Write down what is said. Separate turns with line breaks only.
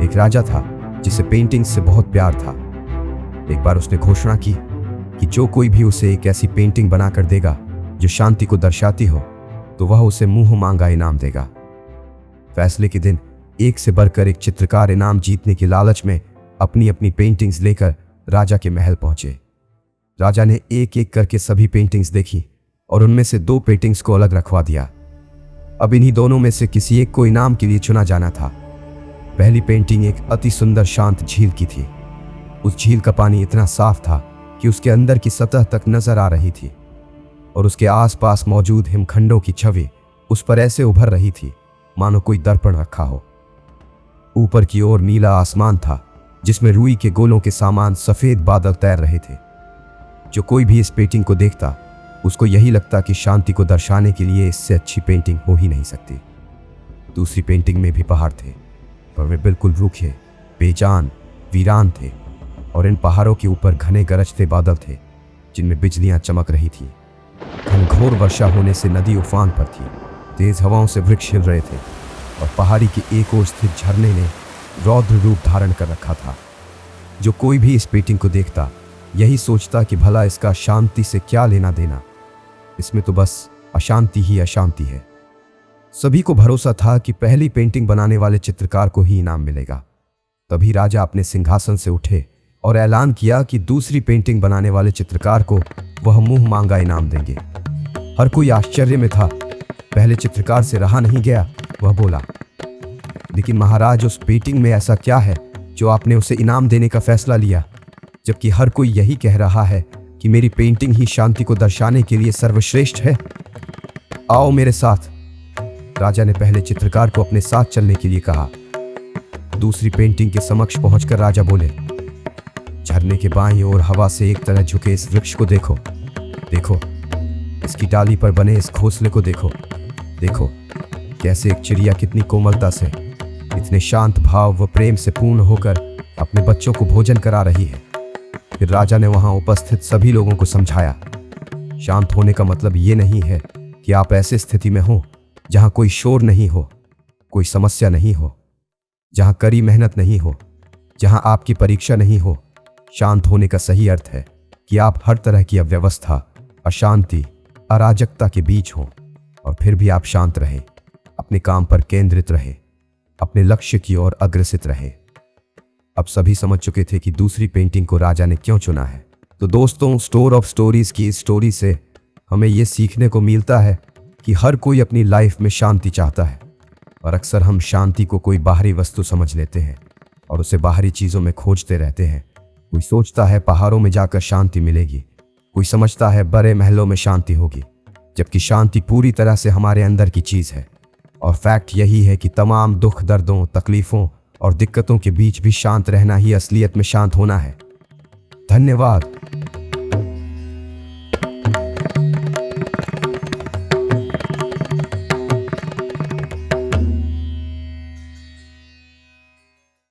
एक राजा था जिसे पेंटिंग से बहुत प्यार था। एक बार उसने घोषणा की कि जो कोई भी उसे एक ऐसी पेंटिंग बनाकर देगा जो शांति को दर्शाती हो तो वह उसे मुंह मांगा इनाम देगा। फैसले के दिन एक से बढ़कर एक चित्रकार इनाम जीतने के लालच में अपनी अपनी पेंटिंग्स लेकर राजा के महल पहुंचे। राजा ने एक एक करके सभी पेंटिंग्स देखी और उनमें से 2 पेंटिंग्स को अलग रखवा दिया। अब इन्हीं दोनों में से किसी एक को इनाम के लिए चुना जाना था। पहली पेंटिंग एक अति सुंदर शांत झील की थी। उस झील का पानी इतना साफ था कि उसके अंदर की सतह तक नजर आ रही थी और उसके आसपास मौजूद हिमखंडों की छवि उस पर ऐसे उभर रही थी मानो कोई दर्पण रखा हो। ऊपर की ओर नीला आसमान था जिसमें रुई के गोलों के सामान सफेद बादल तैर रहे थे। जो कोई भी इस पेंटिंग को देखता उसको यही लगता कि शांति को दर्शाने के लिए इससे अच्छी पेंटिंग हो ही नहीं सकती। दूसरी पेंटिंग में भी पहाड़ थे पर वे बिल्कुल रूखे, बेजान, वीरान थे और इन पहाड़ों के ऊपर घने गरजते बादल थे जिनमें बिजलियां चमक रही थी। घनघोर वर्षा होने से नदी उफान पर थी। तेज हवाओं से वृक्ष हिल रहे थे और पहाड़ी की एक ओर स्थित झरने ने रौद्र रूप धारण कर रखा था। जो कोई भी इस पेंटिंग को देखता यही सोचता कि भला इसका शांति से क्या लेना देना, इसमें तो बस अशांति ही अशांति है। सभी को भरोसा था कि पहली पेंटिंग बनाने वाले चित्रकार को ही इनाम मिलेगा। तभी राजा अपने सिंहासन से उठे और ऐलान किया कि दूसरी पेंटिंग बनाने वाले चित्रकार को वह मुंह मांगा इनाम देंगे। हर कोई आश्चर्य में था। पहले चित्रकार से रहा नहीं गया। वह बोला, लेकिन महाराज, उस पेंटिंग में ऐसा क्या है जो आपने उसे इनाम देने का फैसला लिया, जबकि हर कोई यही कह रहा है कि मेरी पेंटिंग ही शांति को दर्शाने के लिए सर्वश्रेष्ठ है। आओ मेरे साथ। राजा ने पहले चित्रकार को अपने साथ चलने के लिए कहा। दूसरी पेंटिंग के समक्ष पहुंचकर राजा बोले, झरने के बाईं ओर हवा से एक तरह झुके इस वृक्ष को देखो। देखो, इसकी डाली पर बने इस घोंसले को देखो। देखो कैसे एक चिड़िया कितनी कोमलता से, इतने शांत भाव व प्रेम से पूर्ण होकर अपने बच्चों को भोजन करा रही है। फिर राजा ने वहां उपस्थित सभी लोगों को समझाया, शांत होने का मतलब ये नहीं है कि आप ऐसी स्थिति में हो जहां कोई शोर नहीं हो, कोई समस्या नहीं हो, जहां कड़ी मेहनत नहीं हो, जहां आपकी परीक्षा नहीं हो। शांत होने का सही अर्थ है कि आप हर तरह की अव्यवस्था, अशांति, अराजकता के बीच हों और फिर भी आप शांत रहें, अपने काम पर केंद्रित रहें, अपने लक्ष्य की ओर अग्रसित रहें। अब सभी समझ चुके थे कि दूसरी पेंटिंग को राजा ने क्यों चुना है। तो दोस्तों, स्टोर ऑफ स्टोरीज की इस स्टोरी से हमें यह सीखने को मिलता है कि हर कोई अपनी लाइफ में शांति चाहता है और अक्सर हम शांति को कोई बाहरी वस्तु समझ लेते हैं और उसे बाहरी चीज़ों में खोजते रहते हैं। कोई सोचता है पहाड़ों में जाकर शांति मिलेगी, कोई समझता है बड़े महलों में शांति होगी, जबकि शांति पूरी तरह से हमारे अंदर की चीज़ है। और फैक्ट यही है कि तमाम दुख, दर्दों, तकलीफ़ों और दिक्कतों के बीच भी शांत रहना ही असलियत में शांत होना है। धन्यवाद।